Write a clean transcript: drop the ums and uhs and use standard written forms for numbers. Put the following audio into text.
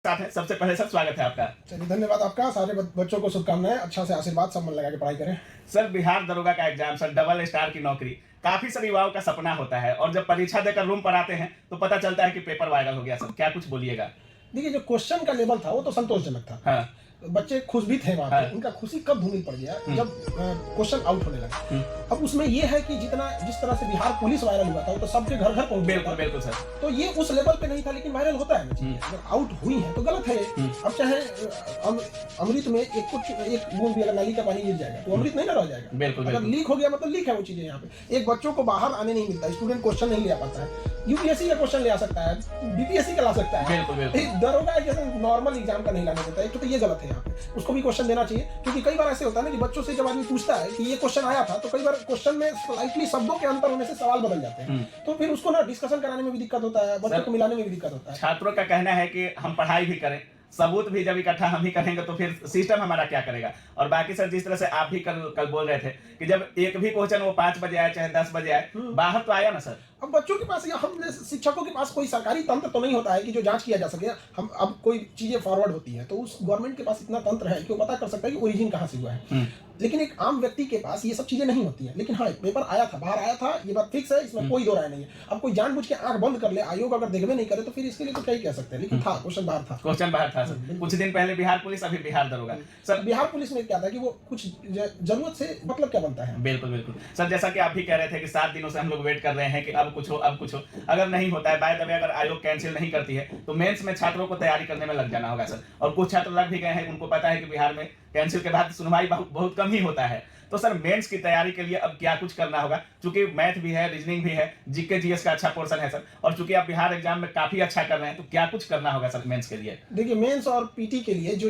साथ है। सबसे पहले सर स्वागत है आपका। चलिए धन्यवाद आपका। सारे बच्चों को शुभकामनाएं, अच्छा से आशीर्वाद, सब मन लगा के पढ़ाई करें। सर बिहार दरोगा का एग्जाम सर डबल स्टार की नौकरी काफी सारे युवाओं का सपना होता है और जब परीक्षा देकर रूम पर आते हैं तो पता चलता है कि पेपर वायरल हो गया। सर क्या कुछ बोलिएगा। देखिए, जो क्वेश्चन का लेवल था वो तो संतोषजनक था। हाँ। बच्चे खुश भी थे वहाँ पे। हाँ। उनका खुशी कब धूमिल पड़ गया जब क्वेश्चन आउट होने लगा। अब उसमें ये है कि जिस तरह से बिहार पुलिस वायरल हुआ था वो तो सबके घर घर पहुंच गया। बिल्कुल बिल्कुल सर। तो ये उस लेवल पे नहीं था, लेकिन वायरल होता है ना चीजें। अगर आउट हुई है तो गलत है। अब चाहे अमृत में एक बूंद भी अगर नाली का पानी गिर जाएगा तो अमृत नहीं ना रह जाएगा। बिल्कुल अगर लीक हो गया मतलब लीक है वो चीजें। यहाँ पे एक बच्चों को बाहर आने नहीं मिलता, स्टूडेंट क्वेश्चन नहीं ले आ पाता है। यूपीएससी का क्वेश्चन ले आ सकता है, बीपीएससी का ला सकता है। बिल्कुल बिल्कुल। दरोगा जैसे नॉर्मल एग्जाम का नहीं लाने देता है, तो ये गलत है। यहाँ पे उसको भी क्वेश्चन देना चाहिए, क्योंकि कई बार ऐसे होता है ना कि बच्चों से जब आदमी पूछता है कि ये क्वेश्चन आया था तो कई बार क्वेश्चन में स्लाइटली शब्दों के अंतर होने से सवाल बदल जाते हैं। तो फिर उसको ना डिस्कशन कराने में भी दिक्कत होता है, बच्चों को मिलाने में भी दिक्कत होता है। छात्रों का कहना है कि हम पढ़ाई भी करें, सबूत भी जब इकट्ठा हम ही करेंगे तो फिर सिस्टम हमारा क्या करेगा। और बाकी सर जिस तरह से आप भी कल बोल रहे थे कि जब एक भी क्वेश्चन वो 5 बजे आए चाहे 10 बजे आए, बाहर तो आया ना सर। अब बच्चों के पास या हम शिक्षकों के पास कोई सरकारी तंत्र तो नहीं होता है कि जो जांच किया जा सके। हम अब कोई चीजें फॉरवर्ड होती है तो उस गवर्नमेंट के पास इतना तंत्र है कि वो पता कर सकता है कि ओरिजिन कहाँ से हुआ है। लेकिन एक आम व्यक्ति के पास ये सब चीजें नहीं होती हैं। लेकिन हाँ, पेपर आया था, बाहर आया था, ये बात फिक्स है, इसमें कोई दो राय नहीं है। अब कोई जानबूझ के आंख बंद कर ले, आयोग अगर देखबे नहीं करे तो फिर इसके लिए तो क्या ही कह सकते हैं। लेकिन था, क्वेश्चन बाहर था। क्वेश्चन बाहर था सर। कुछ दिन पहले बिहार पुलिस, अभी बिहार दरोगा। सर बिहार पुलिस में क्या था कि वो कुछ जरूरत से मतलब क्या बनता है। बिल्कुल बिल्कुल सर, जैसा कि आप भी कह रहे थे कि 7 दिनों से हम लोग वेट कर रहे हैं कि अब कुछ हो अब कुछ हो। अगर नहीं होता है, बाय द वे अगर आयोग कैंसिल नहीं करती है तो मेंस में छात्रों को तैयारी करने में लग जाना होगा सर। और कुछ छात्र लग भी गए हैं, उनको पता है कि बिहार में कैंसिल के बाद सुनवाई बहुत कम ही होता है। तो सर मेंस की तैयारी के लिए अब क्या कुछ करना होगा, क्योंकि मैथ भी है, रीजनिंग भी है, जीके जीएस का अच्छा पोर्शन है सर, और चूंकि आप बिहार एग्जाम में काफी अच्छा कर रहे हैं तो क्या कुछ करना होगा सर मेंस के लिए। देखिए, मेंस और पीटी के लिए जो